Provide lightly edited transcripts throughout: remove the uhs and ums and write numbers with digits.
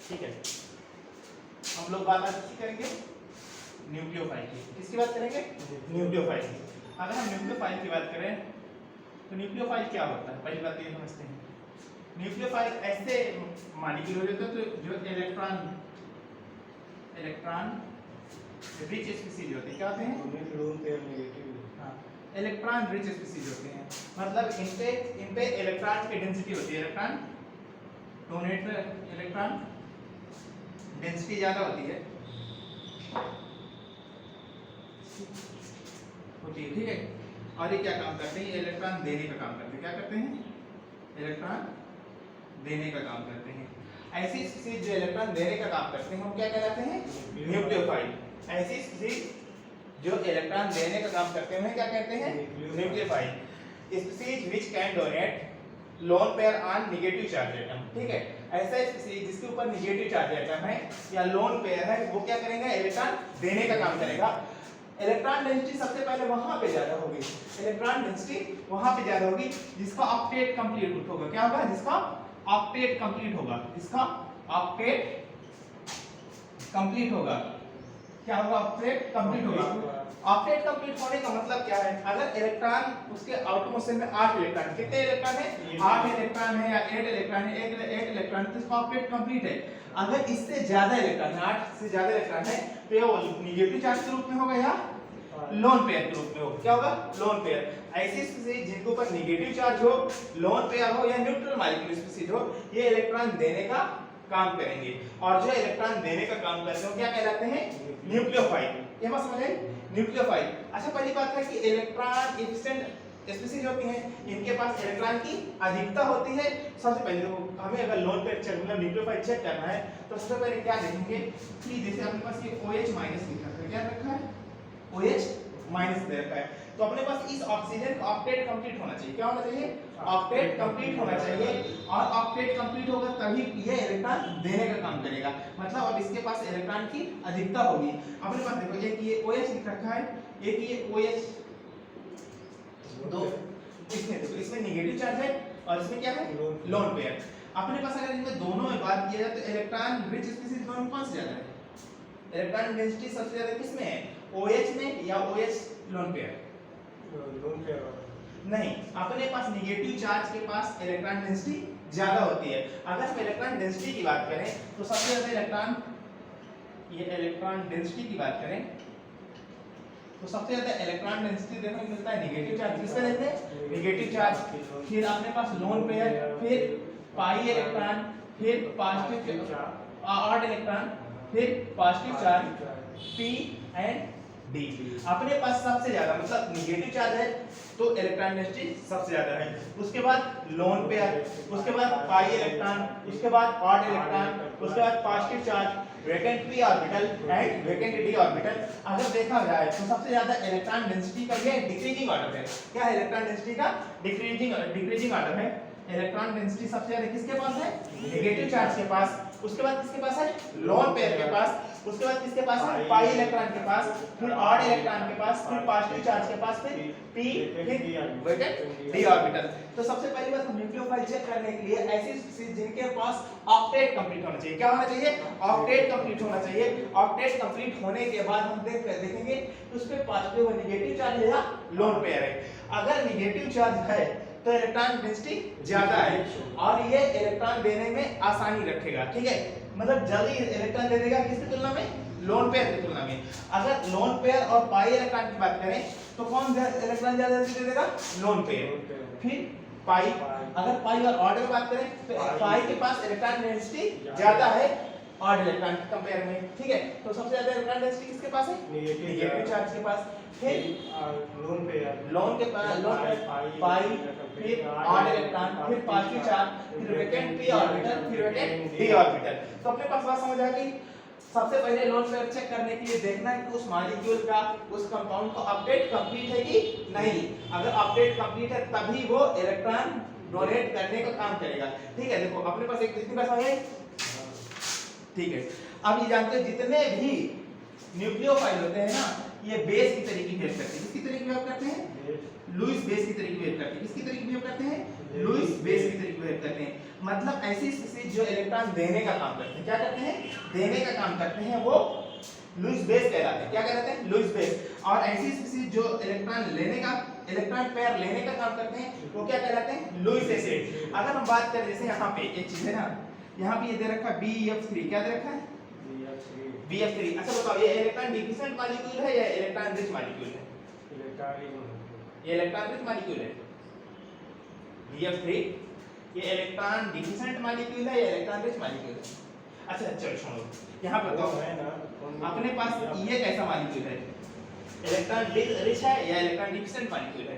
ठीक है, हम लोग बात आज किसकी करेंगे? न्यूक्लियोफाइल की। किसकी बात करेंगे? न्यूक्लियोफाइल की। अगर हम न्यूक्लियोफाइल की बात करें तो न्यूक्लियोफाइल क्या होता है, पहली बात ये समझते हैं। न्यूक्लियोफाइल ऐसे मॉलिक्यूल हो जाते हैं तो जो इलेक्ट्रॉन रिच स्पीसीज होते हैं। क्या होते हैं? हाँ, इलेक्ट्रॉन रिच स्पीसीज होते हैं, मतलब इन पे इलेक्ट्रॉन की डेंसिटी होती है, इलेक्ट्रॉन डेंसिटी ज्यादा होती है, ठीक है। और ये क्या काम करते हैं? ये इलेक्ट्रॉन देने का काम करते हैं। क्या करते हैं? इलेक्ट्रॉन देने का काम करते हैं। ऐसी स्पीसीज जो इलेक्ट्रॉन देने का काम करते हैं हम क्या कहलाते हैं? न्यूक्लियोफाइल। ऐसी स्पीसीज जो इलेक्ट्रॉन देने का काम करते हैं क्या कहते हैं? Nucleophile. Species which can donate lone pair on negative charge atom. ठीक है, ऐसा स्पीसीज जिसके ऊपर नेगेटिव चार्ज एटम है या लोन पेयर है वो क्या करेंगे? इलेक्ट्रॉन देने का काम करेगा। इलेक्ट्रॉन डेंसिटी सबसे पहले वहां पे ज्यादा होगी, इलेक्ट्रॉन डेंसिटी वहां पे ज्यादा होगी जिसका ऑक्टेट कंप्लीट होगा। क्या होगा? जिसका ऑक्टेट कंप्लीट होगा, जिसका ऑक्टेट कंप्लीट होगा। क्या होगा? ऑक्टेट कंप्लीट होगा। ऑक्टेट कंप्लीट होने का मतलब क्या है? अगर इलेक्ट्रॉन उसके आउटर मोशन में 8 इलेक्ट्रॉन, कितने इलेक्ट्रॉन है? 8 इलेक्ट्रॉन है या 8 इलेक्ट्रॉन है, एक इलेक्ट्रॉन, तो इसका ऑक्टेट कंप्लीट है। अगर इससे ज्यादा इलेक्ट्रॉन है, 8 से ज्यादा इलेक्ट्रॉन है, तो ये नेगेटिव चार्ज के रूप में होगा या लोन पेयर के रूप में होगा। क्या होगा? Lone pair. ऐसी स्पीसीज जिनके ऊपर नेगेटिव चार्ज हो, लोन पेयर हो या न्यूट्रल मॉलिक्यूल स्पीसीज हो, ये इलेक्ट्रॉन देने का काम करेंगे। और जो इलेक्ट्रॉन देने का काम करते हैं क्या कहलाते हैं? न्यूक्लियोफाइल। ये बात समझ आई? न्यूक्लियोफाइल। अच्छा, पहली बात है कि इलेक्ट्रॉन एफिशिएंट स्पीसीज होती हैं, इनके पास इलेक्ट्रॉन की अधिकता होती है। सबसे पहले तो हमें अगर लोन पेयर चेक मतलब न्यूक्लियोफाइल चेक करना है तो सबसे पहले क्या देखेंगे कि जैसे अपने पास ये OH माइनस लिखा है, क्या रखा है? OH माइनस दे रखा है, तो अपने पास इस ऑक्सीजन का ऑक्टेट कंप्लीट होना चाहिए। क्या होना चाहिए? ऑक्टेट कंप्लीट होना चाहिए। और ऑक्टेट कंप्लीट होगा तभी ये इलेक्ट्रॉन देने का काम करेगा, मतलब अब इसके पास इलेक्ट्रॉन की अधिकता होगी। अपने पास देखो एक ये OH लिख रखा है, एक ये OH, दो इसमें देखो, इसमें नेगेटिव चार्ज है और इसमें क्या है? Lone pair. अपने पास अगर इनमें दोनों में बात किया जाए तो इलेक्ट्रॉन रिच स्पीसीज दोनों में कौन सा ज्यादा है? इलेक्ट्रॉन डेंसिटी सबसे ज्यादा किसमें है? OH में या OH lone pair? Lone pair नहीं, अपने पास नेगेटिव चार्ज के पास इलेक्ट्रॉन डेंसिटी ज्यादा होती है। अगर हम इलेक्ट्रॉन डेंसिटी की बात करें तो सबसे ज्यादा इलेक्ट्रॉन डेंसिटी की बात करें तो सबसे ज्यादा इलेक्ट्रॉन डेंसिटी देखने को मिलता है नेगेटिव चार्ज। किसपे देखते हैं? Negative charge. फिर अपने पास लोन पेयर, फिर पाई इलेक्ट्रॉन, फिर पॉजिटिव ऑड इलेक्ट्रॉन, फिर positive charge P and D। अपने पास सबसे ज्यादा मतलब नेगेटिव चार्ज है तो इलेक्ट्रॉन डेंसिटी सबसे ज्यादा है, उसके बाद लोन पेयर, उसके बाद पाई इलेक्ट्रॉन, उसके बाद ऑड इलेक्ट्रॉन, उसके बाद positive charge, vacant p orbital and vacant d orbital. अगर देखा जाए तो सबसे ज्यादा इलेक्ट्रॉन डेंसिटी का ये डिक्रीजिंग ऑर्डर है। क्या है? इलेक्ट्रॉन डेंसिटी का डिक्रीजिंग ऑर्डर है। इलेक्ट्रॉन डेंसिटी सबसे ज्यादा किसके पास है? नेगेटिव चार्ज के पास। उसके बाद किसके पास है? लोन पेयर के पास। उसके बाद किसके पास है? पाई इलेक्ट्रॉन के पास, फिर ऑड इलेक्ट्रॉन के पास, फिर पॉजिटिव चार्ज के पास, फिर p फिर वैकेंट d ऑर्बिटल। तो सबसे पहली बात हम न्यूक्लियोफाइल चेक करने के लिए ऐसी स्पीसीज जिनके पास ऑक्टेट कंप्लीट होना चाहिए। क्या होना चाहिए? ऑक्टेट कंप्लीट होना चाहिए। ऑक्टेट कंप्लीट होने के बाद हम देखेंगे कि उस पे पॉजिटिव और नेगेटिव चार्ज है या लोन पेयर है। अगर नेगेटिव चार्ज है तो इलेक्ट्रॉन डेंसिटी ज्यादा है और ये इलेक्ट्रॉन देने में आसानी रखेगा। ठीक है, मतलब जल्दी इलेक्ट्रॉन दे देगा किसकी तुलना में? लोन पेयर की तुलना में। अगर लोन पेयर और पाई इलेक्ट्रॉन की बात करें तो कौन इलेक्ट्रॉन ज्यादा जल्दी दे देगा? Lone pair. फिर पाई, अगर पाई और ऑड में बात करें तो पाई के पास इलेक्ट्रॉन डेंसिटी ज्यादा है ऑड इलेक्ट्रॉन के कंपेयर में। ठीक है, तो सबसे ज्यादा इलेक्ट्रॉन डेंसिटी किसके पास है? नेगेटिव चार्ज के पास। फिर लोन के पास पाई, फिर ऑड इलेक्ट्रॉन, फिर पॉजिटिव चार्ज, फिर वैकेंट p ऑर्बिटल, फिर वैकेंट d ऑर्बिटल। तो अपने पास बात समझ आ गई। सबसे पहले लोन पेयर चेक करने के लिए देखना है कि उस मॉलिक्यूल का, उस कंपाउंड का अपडेट कंप्लीट है कि नहीं। अगर अपडेट कंप्लीट है तभी वो इलेक्ट्रॉन डोनेट करने का काम करेगा। ठीक है, देखो अपने पास एक कितनी बात समझ आई? ठीक है, अब ये जानते हैं जितने भी न्यूक्लियोफाइल होते हैं ना, ये बेस की तरीके बिहेव करते हैं। किसकी तरीके बिहेव करते हैं? लुईस बेस की तरीके बिहेव करते हैं। किसकी तरीके बिहेव करते हैं? लुईस बेस की तरीके बिहेव करते हैं। मतलब ऐसी स्पीसीज जो इलेक्ट्रॉन देने का काम करते हैं, क्या करते हैं, देने का काम करते हैं, वो लुईस बेस कहलाते हैं। क्या कहलाते हैं, लुईस बेस। और ऐसी स्पीसीज जो इलेक्ट्रॉन पेयर लेने का काम करते हैं, वो क्या कहलाते हैं, लुईस एसिड। अगर हम बात करें जैसे यहाँ पे एक चीज है ना, यहाँ पे ये दे रखा है BF3, क्या दे रखा है, BF3। अच्छा बताओ, ये इलेक्ट्रॉन डिफिशिएंट मॉलिक्यूल है या इलेक्ट्रॉन रिच मॉलिक्यूल है, ये इलेक्ट्रॉन रिच मॉलिक्यूल है BF3, ये इलेक्ट्रॉन डिफिशिएंट मॉलिक्यूल है या इलेक्ट्रॉन रिच मॉलिक्यूल है। अच्छा चलो छोड़ो, यहाँ पे बताओ अपने पास ये कैसा मॉलिक्यूल है, इलेक्ट्रॉन रिच है या इलेक्ट्रॉन डिफिशिएंट मॉलिक्यूल है,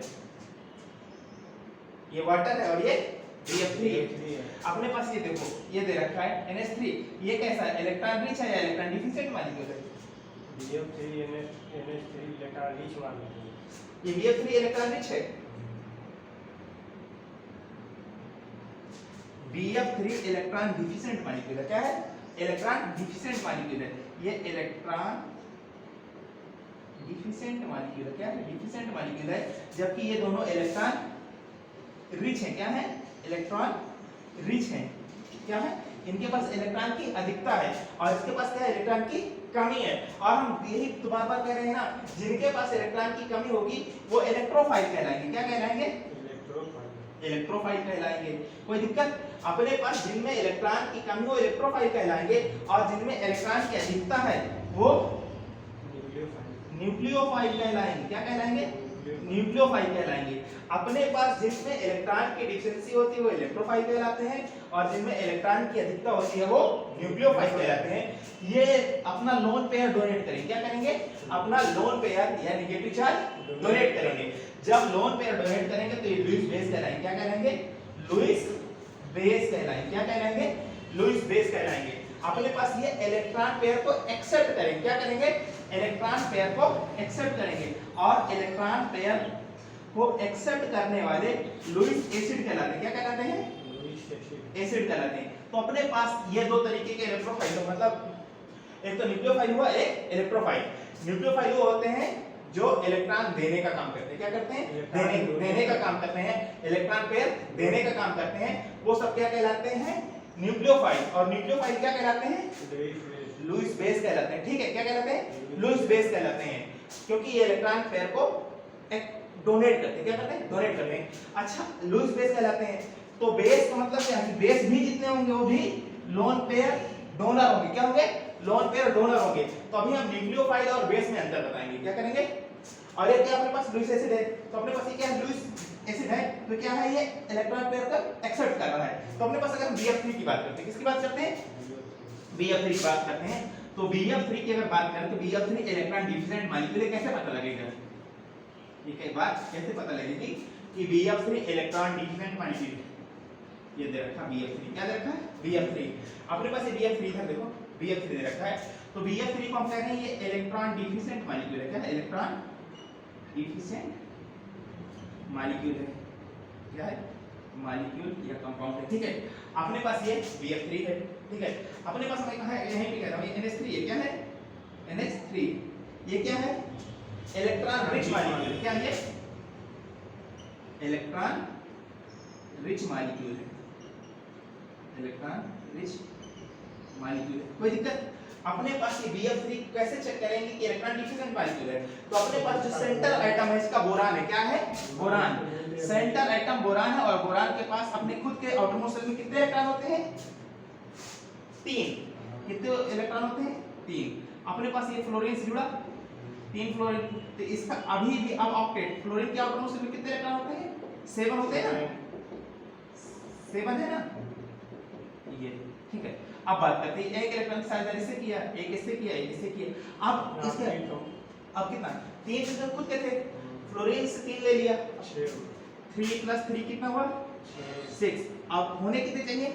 ये वाटर है और ये BF3 है। अपने पास ये देखो, ये दे रखा है NH3, ये कैसा है, इलेक्ट्रॉन रिच है या इलेक्ट्रॉन डिफिशिएंट मॉलिक्यूल है, BF3 NH3 electron rich molecule, ये BF3 इलेक्ट्रॉन रिच है, BF3 इलेक्ट्रॉन डिफिशिएंट मॉलिक्यूल है। क्या है, इलेक्ट्रॉन डिफिशिएंट मॉलिक्यूल है, ये इलेक्ट्रॉन डिफिशिएंट मॉलिक्यूल है। क्या है, डिफिशिएंट मॉलिक्यूल है, जबकि ये दोनों इलेक्ट्रॉन रिच है। क्या है, इलेक्ट्रॉन रिच है। क्या है, इनके पास इलेक्ट्रॉन की अधिकता है और इसके पास क्या है, इलेक्ट्रॉन की कमी है। और हम यही बार बार कह रहे हैं ना, जिनके पास इलेक्ट्रॉन की कमी होगी वो इलेक्ट्रोफाइल कहलाएंगे। क्या कहलाएंगे, इलेक्ट्रोफाइल कहलाएंगे। कोई दिक्कत, अपने पास जिनमें इलेक्ट्रॉन की कमी हो इलेक्ट्रोफाइल कहलाएंगे, और जिनमें इलेक्ट्रॉन की अधिकता है वो न्यूक्लियोफाइल कहलाएंगे। क्या कहलाएंगे, न्यूक्लियोफाइल कहलाएंगे। अपने पास जिनमें इलेक्ट्रॉन की डिफिशिएंसी होती है वो इलेक्ट्रोफाइल कहलाते हैं, और जिनमें इलेक्ट्रॉन की अधिकता होती है वो न्यूक्लियोफाइल कहलाते हैं। ये अपना लोन पेयर डोनेट करेंगे। क्या करेंगे, अपना लोन पेयर या नेगेटिव चार्ज डोनेट करेंगे। जब लोन पेयर डोनेट करेंगे तो ये लुईस बेस कहलाएंगे। क्या कहलाएंगे, लुईस बेस कहलाएंगे। क्या कहलाएंगे, लुईस बेस कहलाएंगे। अपने पास ये इलेक्ट्रॉन पेयर को एक्सेप्ट करेंगे। क्या करेंगे, इलेक्ट्रॉन पेयर को एक्सेप्ट करेंगे, और इलेक्ट्रॉन पेयर को एक्सेप्ट करने वाले लुईस एसिड कहलाते हैं। क्या कहलाते हैं, एसिड कहलाते हैं। तो अपने पास ये दो तरीके के इलेक्ट्रोफाइल, मतलब एक तो न्यूक्लियोफाइल हुआ, एक इलेक्ट्रोफाइल। न्यूक्लियोफाइल वो होते हैं जो इलेक्ट्रॉन देने का काम करते हैं। क्या करते हैं, देने का काम करते हैं, इलेक्ट्रॉन पेयर देने का काम करते हैं। वो सब क्या कहलाते हैं, न्यूक्लियोफाइल। और न्यूक्लियोफाइल क्या कहलाते हैं, लुईस बेस कहलाते हैं। ठीक है, क्या कहलाते हैं, लुईस बेस कहलाते हैं, क्योंकि ये इलेक्ट्रॉन पेयर को डोनेट करते हैं। क्या करते हैं, डोनेट करते हैं। अच्छा, लुईस बेस कहलाते हैं। तो बेस का मतलब क्या है, बेस भी जितने होंगे वो भी लोन पेयर डोनर होंगे। क्या होंगे, लोन पेयर डोनर होंगे। तो अभी हम न्यूक्लियोफाइल और बेस में अंतर बताएंगे। क्या करेंगे, और ये क्या अपने पास लुईस एसिड है, तो अपने पास ये क्या है, लुईस एसिड है, तो क्या है, ये इलेक्ट्रॉन पेयर का एक्सेप्ट कर रहा है। तो अपने पास अगर हम BF3 की बात करते हैं, किसकी बात करते हैं, BF3 की बात करते हैं, तो BF3 की अगर बात करें तो BF3 इलेक्ट्रॉन डिफिशिएंट मॉलिक्यूल है। कैसे पता लगेगा, ये बात कैसे पता लगेगी कि BF3 इलेक्ट्रॉन डिफिशिएंट मॉलिक्यूल, ये दे रखा BF3, क्या दे रखा है, BF3। अपने पास ये BF3 था, देखो BF3 दे रखा है, तो BF3 को हम कह रहे हैं ये इलेक्ट्रॉन डिफिशिएंट मॉलिक्यूल है। क्या है, इलेक्ट्रॉन डिफिशिएंट मॉलिक्यूल है। क्या है, मॉलिक्यूल या कंपाउंड है। ठीक है, अपने पास ये BF3 है। ठीक है, अपने पास मैं कहा यहीं पे कह रहा हूं, ये NH3 है। क्या है, NH3, ये क्या है, इलेक्ट्रॉन रिच मॉलिक्यूल। क्या है, इलेक्ट्रॉन रिच मॉलिक्यूल है, इलेक्ट्रॉन रिच मॉलिक्यूल है। कोई दिक्कत, अपने पास ये BF3 कैसे चेक करेंगे कि इलेक्ट्रॉन डिफिशिएंट मॉलिक्यूल है, तो अपने पास जो सेंटर एटम है इसका बोरान है। क्या है, बोरान, सेंटर एटम बोरान है, और बोरान के पास अपने खुद के आउटरमोस्ट शेल में कितने इलेक्ट्रॉन होते हैं, 3। कितने इलेक्ट्रॉन होते हैं, 3। अपने पास ये फ्लोरीन से जुड़ा 3 फ्लोरीन, तो इसका अभी भी अब ऑक्टेट, फ्लोरीन के आउटरमोस्ट शेल में कितने इलेक्ट्रॉन होते हैं, 7 होते हैं ना, 7 है ना ये। ठीक है, अब बात करते हैं एक इलेक्ट्रॉन साइज इससे किया, एक इससे किया, एक इससे किया। अब इसके अब कितना, 3 से खुद के थे, फ्लोरीन से 3 ले लिया, 3 + 3 कितना हुआ, 6। अब होने कितने चाहिए,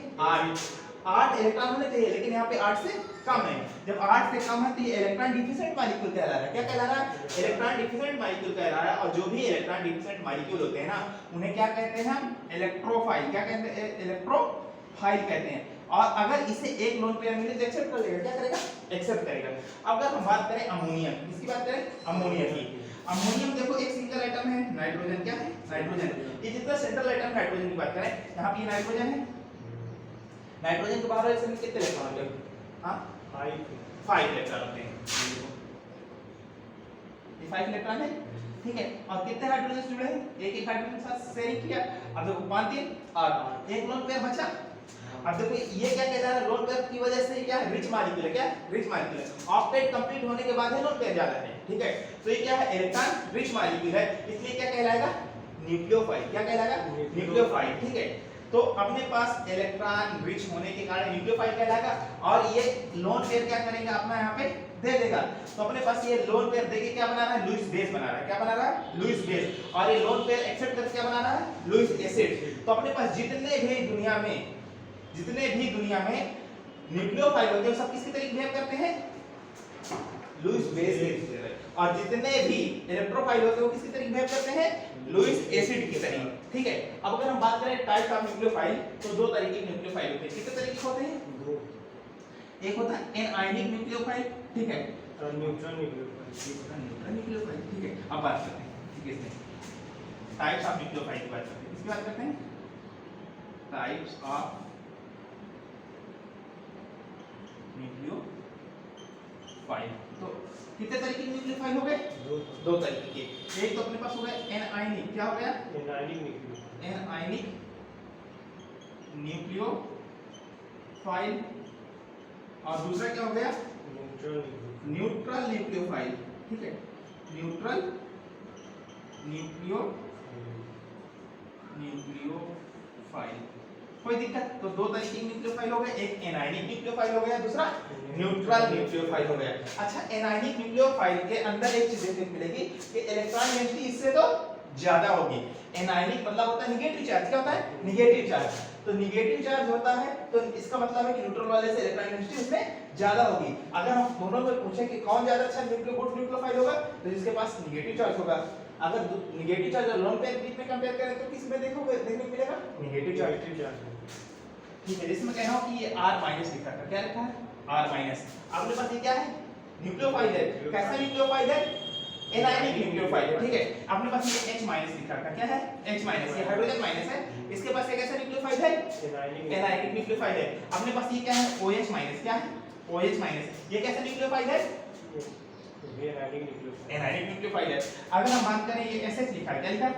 8 इलेक्ट्रॉन होने चाहिए, लेकिन यहाँ पे 8 से कम है। जब 8 से कम है तो ये इलेक्ट्रॉन डिफिशिएंट मॉलिक्यूल कहला रहा है। क्या कहला रहा है, इलेक्ट्रॉन डिफिशिएंट मॉलिक्यूल कहला रहा है। और जो भी इलेक्ट्रॉन डिफिशिएंट मॉलिक्यूल होते हैं ना, उन्हें क्या कहते हैं हम, इलेक्ट्रोफाइल। क्या कहते हैं, इलेक्ट्रोफाइल कहते हैं। और अगर इसे एक लोन पेयर मिले तो एक्सेप्ट कर लेगा। क्या करेगा, एक्सेप्ट करेगा। अब अगर हम बात करें अमोनियम, किसकी बात करें, अमोनियम की। अमोनियम देखो एक सिंगल एटम है, नाइट्रोजन। क्या है, नाइट्रोजन। ये जितना सेंट्रल एटम नाइट्रोजन की बात करें, यहाँ पे नाइट्रोजन है, नाइट्रोजन के बाहर वाले सेल में कितने इलेक्ट्रॉन होते हैं? हाँ 5 इलेक्ट्रॉन होते हैं। ये 5 इलेक्ट्रॉन है, ठीक है। और कितने हाइड्रोजन जुड़े हैं? एक हाइड्रोजन के साथ शेयरिंग किया। अब देखो 5 3 8 एक लोन पेयर बचा। अब देखो ये क्या कहता है, लोन पेयर की वजह से क्या है, रिच मॉलिक्यूल है। क्या रिच मॉलिक्यूल? ऑक्टेट कंप्लीट होने के बाद है लोन पेयर ज्यादा है, ठीक है। तो ये क्या है, इलेक्ट्रॉन रिच मॉलिक्यूल है, इसलिए क्या कहलाएगा, न्यूक्लियोफाइल। क्या कहलाएगा, न्यूक्लियोफाइल, ठीक है। तो अपने पास इलेक्ट्रॉन रिच होने के कारण न्यूक्लियोफाइल कहलाएगा। और ये लोन पेयर क्या करेंगे, अपना यहाँ पे दे देगा। तो अपने पास ये लोन पेयर देके क्या बना रहा है, लुईस बेस बना रहा है। क्या बना रहा है, लुईस बेस। और ये लोन पेयर एक्सेप्ट करके क्या बना रहा है, लुईस एसिड। तो अपने पास जितने भी दुनिया में न्यूक्लियोफाइल होते हैं सब किसके तरीके बिहेव करते हैं, लुईस बेस के। और जितने भी इलेक्ट्रोफाइल होते हैं वो किसके तरीके बिहेव करते हैं, लुईस एसिड की तरह, ठीक है। अब अगर हम बात करें टाइप्स ऑफ न्यूक्लियोफाइल, तो दो तरीके के न्यूक्लियोफाइल होते हैं। कितने तरीके होते हैं, दो। एक होता है एनायनिक न्यूक्लियोफाइल, ठीक है, और न्यूट्रल न्यूक्लियोफाइल, ठीक है। अब बात करते हैं, ठीक है, इसमें टाइप्स ऑफ न्यूक्लियोफाइल की बात करते हैं। इसकी बात करते हैं, टाइप्स ऑफ न्यूक्लियोफाइल। तो कितने तरीके के न्यूक्लियोफाइल हो गए, दो तरीके के। एक तो अपने पास हो गया एनायनिक, क्या हो गया, एनायनिक न्यूक्लियोफाइल। और दूसरा क्या हो गया, न्यूट्रल न्यूक्लियोफाइल, ठीक है, न्यूट्रल न्यूक्लियोफाइल। कोई दिक्कत? तो दो तरीके के न्यूक्लियोफाइल हो गए, एक एनायनिक न्यूक्लियोफाइल हो गया, दूसरा न्यूट्रल न्यूक्लियोफाइल हो गया। अच्छा, एनायनिक न्यूक्लियोफाइल के अंदर एक चीज देखने को मिलेगी कि इलेक्ट्रॉन डेंसिटी इससे तो ज्यादा होगी। एनायनिक मतलब होता है निगेटिव चार्ज। क्या होता है, निगेटिव चार्ज। तो निगेटिव चार्ज होता है तो इसका मतलब है कि न्यूट्रल वाले से इलेक्ट्रॉन डेंसिटी उसमें ज्यादा होगी। अगर हम दोनों में पूछें कि कौन ज्यादा अच्छा न्यूक्लियोफाइल होगा, तो जिसके पास निगेटिव चार्ज होगा। अगर निगेटिव चार्ज और लोन पेयर के बीच में कंपेयर करें तो किस में देखोगे, देखने को मिलेगा निगेटिव चार्ज, ठीक है। जिसमें कह रहा हूं कि ये R- लिखा है। क्या लिखा है, R-। आपके पास ये क्या है, न्यूक्लियोफाइल है। कैसा न्यूक्लियोफाइल है, एनायनिक न्यूक्लियोफाइल है, ठीक है। अपने पास ये H- लिखा है। क्या है, H-, ये हाइड्रोजन माइनस है। इसके पास एक ऐसा न्यूक्लियोफाइल है, एनायनिक न्यूक्लियोफाइल है। अपने पास ये क्या है, OH-, क्या है, OH-। ये कैसा न्यूक्लियोफाइल है, एनायनिक न्यूक्लियोफाइल है। अगर हम बात करें ये SH लिखा है। क्या लिखा है,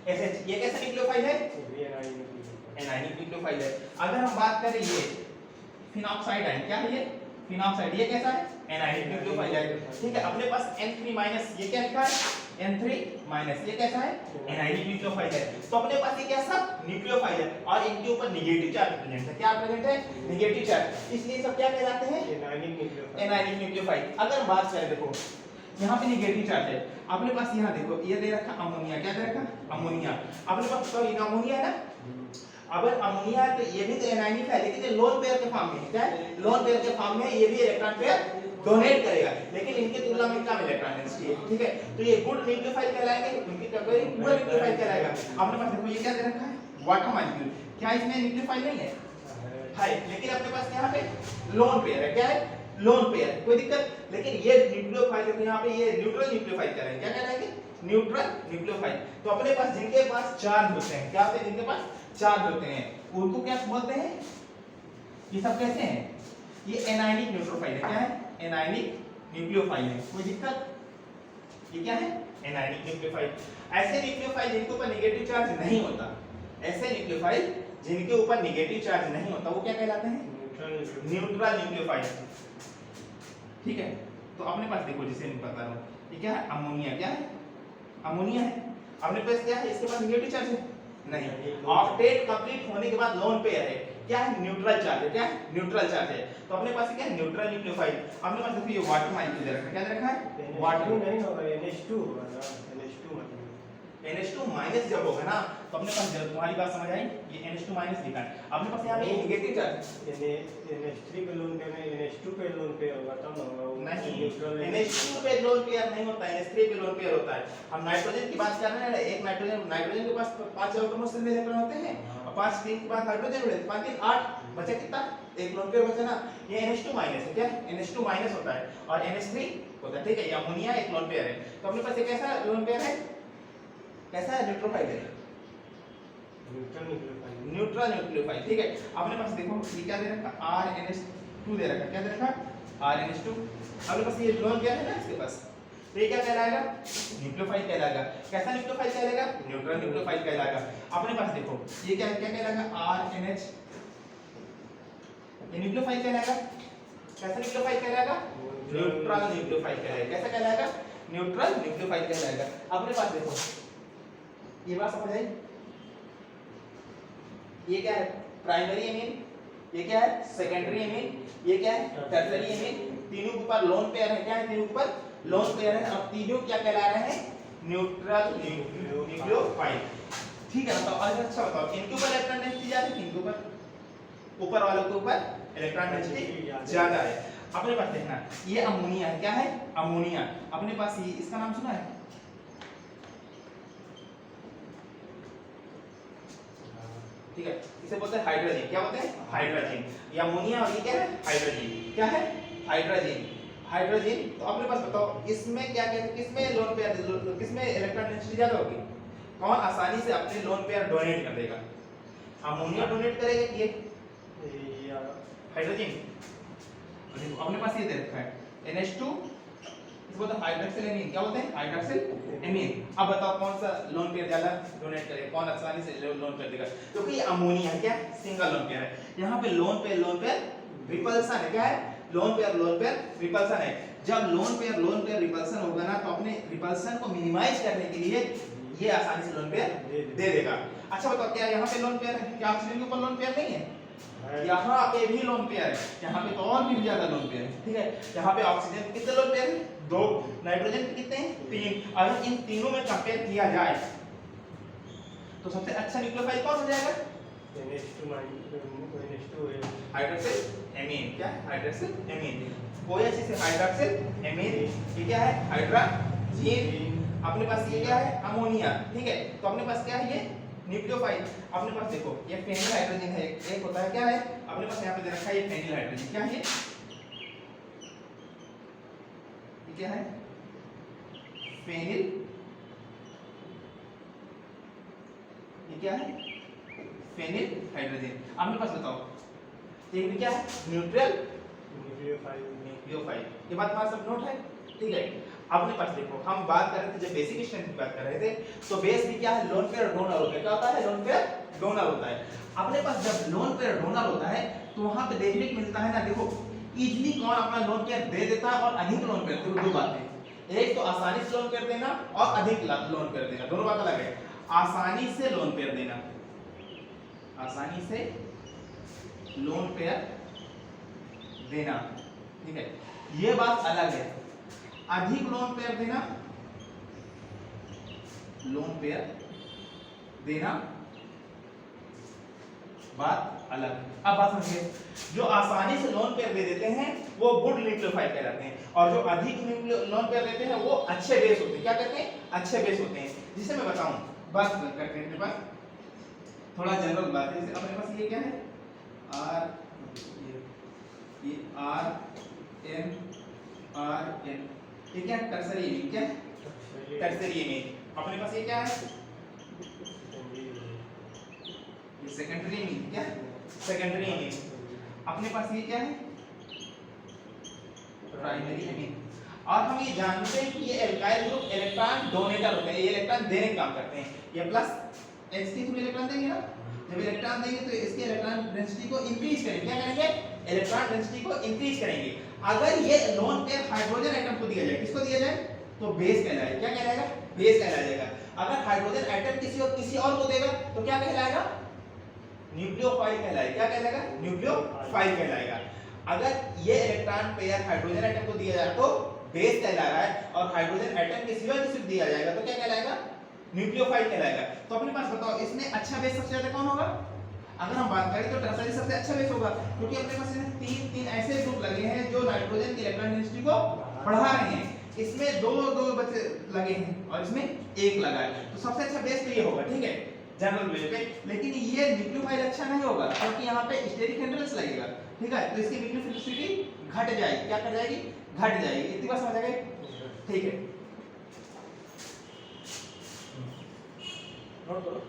SH। ये कैसा न्यूक्लियोफाइल है, एनायनिक न्यूक्लियोफाइल है। अगर हम बात करें ये फिनॉक्साइड है, क्या है ये, फिनॉक्साइड, ये कैसा है, एनायनिक न्यूक्लियोफाइल है, ठीक है। अपने पास N3-, ये क्या लिखा है, N3-, ये कैसा है, एनायनिक न्यूक्लियोफाइल है। तो अपने पास ये कैसा न्यूक्लियोफाइल है और इनके ऊपर नेगेटिव चार्ज प्रेजेंट है। क्या प्रेजेंट है, नेगेटिव चार्ज, इसलिए सब क्या कहलाते हैं, एनायनिक न्यूक्लियोफाइल। अगर हम बात करें, देखो यहाँ पे नेगेटिव चार्ज है। अपने पास यहाँ देखो ये दे रखा अमोनिया। क्या दे रखा, अमोनिया। अपने पास तो ये अमोनिया है ना, अगर अमोनिया है तो ये भी तो एनायनिक है, लेकिन ये लोन पेयर के फॉर्म में है। क्या है, लोन पेयर के फॉर्म में, ये भी इलेक्ट्रॉन पेयर डोनेट करेगा, लेकिन इनके तुलना में कम इलेक्ट्रॉन डेंसिटी है, ठीक है। तो ये गुड न्यूक्लियोफाइल कहलाएंगे, इनकी कैटेगरी पुअर न्यूक्लियोफाइल कहलाएगा। अपने पास देखो ये क्या दे रखा है, वाटर मॉलिक्यूल। क्या इसमें न्यूक्लियोफाइल नहीं है, है, लेकिन अपने पास यहाँ पे लोन पेयर है। क्या है, लोन पेयर, कोई दिक्कत। लेकिन ये न्यूक्लियोफाइल है, यहाँ पे ये न्यूट्रल न्यूक्लियोफाइल कह क्या कहलाएंगे, न्यूट्रल न्यूक्लियोफाइल। तो अपने पास जिनके पास चार्ज होते हैं, क्या होते हैं, जिनके पास चार्ज होते हैं, उनको क्या बोलते हैं, ये सब कैसे हैं, ये एनायनिक न्यूक्लियोफाइल है। क्या है, एनायनिक न्यूक्लियोफाइल है, कोई दिक्कत। ये क्या है, एनायनिक न्यूक्लियोफाइल। ऐसे न्यूक्लियोफाइल जिनके ऊपर नेगेटिव चार्ज नहीं होता, ऐसे न्यूक्लियोफाइल जिनके ऊपर नेगेटिव चार्ज नहीं होता, वो क्या कहलाते हैं, न्यूट्रल न्यूक्लियोफाइल, ठीक है। तो अपने पास देखो, जिसे मैं बता रहा हूं, ये क्या है, अमोनिया। क्या है, अमोनिया है। अपने पास क्या है, इसके पास नेगेटिव चार्ज है नहीं। ऑक्टेट कंप्लीट होने के बाद लोन पेयर है। क्या है, न्यूट्रल चार्ज है। क्या है, न्यूट्रल चार्ज है। तो अपने पास क्या है, न्यूट्रल न्यूक्लियोफाइल। अपने पास देखो ये वाटर मॉलिक्यूल दे रखा है। क्या दे रखा है, वाटर नहीं होगा, NH2 होगा ना, NH2- जब होगा ना, तो अपने पास जब तुम्हारी बात समझ आई, ये NH2- लिखा है। अपने पास यहाँ पे नेगेटिव चार्ज, NH3 पे लोन पे में NH2 पे लोन पे होगा तब होगा वो नहीं, न्यूट्रल। NH2 पे लोन पेयर नहीं होता है, NH3 पे लोन पेयर होता है। हम नाइट्रोजन की बात कर रहे हैं, एक नाइट्रोजन के पास 5 एटॉम्स में इलेक्ट्रॉन होते हैं और 5 3 के बाद हाइड्रोजन जुड़े, 5 3 8 बचा कितना, एक लोन पेयर बचा ना। ये NH2- है। क्या NH2- होता है और NH3 होता है, ठीक है। ये अमोनिया एक लोन पेयर है। तो अपने पास एक ऐसा लोन पेयर है, कैसा है, न्यूट्रोफाइल है, न्यूट्रल न्यूक्लियोफाइल, ठीक है। अपने पास देखो ये क्या दे रखा, RNH2 दे रखा, क्या दे रखा, RNH2। अपने पास ये लोन क्या है ना इसके पास, तो ये क्या कहलाएगा, न्यूक्लियोफाइल कहलाएगा। कैसा न्यूक्लियोफाइल कहलाएगा, न्यूट्रल न्यूक्लियोफाइल कहलाएगा। अपने पास देखो ये क्या क्या कहलाएगा, RNH, ये न्यूक्लियोफाइल कहलाएगा। कैसा न्यूक्लियोफाइल कहलाएगा, न्यूट्रल न्यूक्लियोफाइल कहलाएगा। कैसा कहलाएगा, न्यूट्रल न्यूक्लियोफाइल कहलाएगा। अपने पास देखो ये बात समझ आई, ये क्या है, प्राइमरी एमीन, ये क्या है, सेकेंडरी एमीन, ये क्या है, टर्शियरी एमीन। तीनों के ऊपर लोन पेयर है, क्या है, तीनों के ऊपर लोन पेयर है। अब तीनों क्या कहला रहे हैं, न्यूट्रल न्यूक्लियोफाइल, ठीक है। बताओ आज अच्छा बताओ, इनके ऊपर इलेक्ट्रॉन डेंसिटी ज्यादा है, इनके ऊपर वालों के ऊपर इलेक्ट्रॉन डेंसिटी ज्यादा है। अपने पास देखना ये अमोनिया है, क्या है, अमोनिया। अपने पास ये इसका नाम सुना है, ठीक है, इसे बोलते हैं हाइड्रोजन। क्या बोलते हैं, हाइड्रोजन। ये अमोनिया और ये क्या है, हाइड्रोजन। क्या है, हाइड्रोजन, हाइड्रोजन। तो अपने पास बताओ इसमें क्या कहते हैं, किसमें लोन पेयर, किसमें इलेक्ट्रॉन डेंसिटी ज्यादा होगी, कौन आसानी से अपने लोन पेयर डोनेट कर देगा, अमोनिया डोनेट करेगा कि ये हाइड्रोजन। देखो अपने पास ये दे रखा है NH2, इसको बोलते हैं हाइड्रोक्सिल एमीन। क्या बोलते हैं, हाइड्रोक्सिल एमीन। अब बताओ कौन सा लोन पेयर ज्यादा डोनेट करेगा, कौन आसानी से लोन पेयर देगा, क्योंकि ये अमोनिया है, क्या सिंगल लोन पेयर है। यहाँ पे लोन पेयर रिपल्सन है, क्या है, लोन पेयर रिपल्सन है। जब लोन पेयर रिपल्सन होगा ना, तो अपने रिपल्सन को मिनिमाइज करने के लिए ये आसानी से लोन पेयर दे देगा। अच्छा बताओ क्या यहाँ पे लोन पेयर है, क्या ऑक्सीजन के ऊपर लोन पेयर नहीं है, यहाँ पे भी लोन पेयर है, यहाँ पे तो और भी ज्यादा लोन पेयर है, ठीक है। यहाँ पे ऑक्सीजन के कितने लोन पेयर है, 2, नाइट्रोजन के कितने हैं, 3। अगर इन तीनों में कंपेयर किया जाए तो सबसे अच्छा न्यूक्लियोफाइल कौन हो जाएगा, हाइड्रोक्सिल एमीन। क्या है, हाइड्रोक्सिल एमीन। OH से हाइड्रोक्सिल एमीन, ये क्या है, हाइड्रोजन। अपने पास ये क्या है, अमोनिया, ठीक है। तो अपने पास क्या है, ये न्यूक्लियोफाइल। अपने पास देखो ये फेनिल हाइड्रोजन है, एक होता है, क्या है, अपने पास यहाँ पे दे रखा है ये फेनिल हाइड्रोजन। क्या है ये क्या है, फेनिल, ये क्या है, फेनिल हाइड्रोजन। अपने पास बताओ ये भी क्या है, न्यूट्रल न्यूक्लियोफाइल। ये बात हमारा सब नोट है, ठीक है। अपने पास देखो हम बात कर रहे थे, जब बेसिक स्ट्रेंथ की बात कर रहे थे, तो बेस भी क्या है, लोन पेयर डोनर होता है। क्या होता है, लोन पेयर डोनर होता है। अपने पास जब लोन पेयर डोनर होता है तो वहां पे देखने को मिलता है ना, देखो इजीली कौन अपना लोन पेयर दे देता है और अधिक लोन पेयर। देखो दो बातें, एक तो आसानी से लोन पेयर देना और अधिक लोन पेयर देना, दोनों बात अलग है। आसानी से लोन पेयर देना, आसानी से लोन पेयर देना, ठीक है, ये बात अलग है। अधिक लोन पेयर देना, लोन पेयर देना बात अलग है। अब बात समझिए, जो आसानी से लोन पेयर दे देते हैं वो गुड न्यूक्लियोफाइल कहलाते हैं, और जो अधिक लोन पेयर देते हैं वो अच्छे बेस होते हैं। क्या कहते हैं, अच्छे बेस होते हैं। जिसे मैं बताऊं, बात करते हैं अपने पास थोड़ा जनरल बात है। जैसे अपने पास ये क्या है, ये RN, ये क्या है, टर्शियरी एमीन। क्या है, टर्शियरी एमीन। अपने पास ये क्या है, ये सेकेंडरी एमीन। क्या है, सेकेंडरी एमीन। अपने पास ये क्या है, प्राइमरी एमीन। और हम ये जानते हैं कि ये एल्काइल ग्रुप इलेक्ट्रॉन डोनेटर होते हैं, ये इलेक्ट्रॉन देने का काम करते हैं। ये प्लस H3 इलेक्ट्रॉन देंगे ना, जब इलेक्ट्रॉन देंगे तो इसके इलेक्ट्रॉन डेंसिटी को इंक्रीज करेंगे। क्या करेंगे, इलेक्ट्रॉन डेंसिटी को इंक्रीज करेंगे। अगर ये लोन पेयर हाइड्रोजन एटम को दिया जाए, किसको दिया जाए, तो बेस कहलाएगा। क्या कहलाएगा, बेस कहलाएगा। अगर हाइड्रोजन एटम किसी और को देगा तो क्या कहलाएगा, न्यूक्लियोफाइल कहलाएगा। क्या कहलाएगा, न्यूक्लियोफाइल कहलाएगा। अगर ये इलेक्ट्रॉन पेयर हाइड्रोजन एटम को दिया जाए तो बेस कहला रहा है, और हाइड्रोजन एटम के सिवा किसी को दिया जाएगा तो क्या कहलाएगा, न्यूक्लियोफाइल कहलाएगा। तो अपने पास बताओ इसमें अच्छा बेस सबसे ज्यादा कौन होगा, अगर हम बात करें तो टर्शियरी सबसे अच्छा बेस होगा, क्योंकि अपने पास इसमें तीन ऐसे ग्रुप लगे हैं जो नाइट्रोजन की इलेक्ट्रॉन डेंसिटी को बढ़ा रहे हैं। इसमें दो बचे लगे हैं और इसमें एक लगा है, तो सबसे अच्छा बेस तो ये होगा, ठीक है, जनरल वे पे। लेकिन ये न्यूक्लियोफाइल अच्छा नहीं होगा, क्योंकि यहाँ पे स्टेरिक हिंड्रेंस लगेगा, ठीक है, तो इसकी न्यूक्लियोफिलिसिटी घट जाएगी। क्या कर जाएगी, घट जाएगी। इतनी बात समझ आ गई, ठीक है, नोट करो।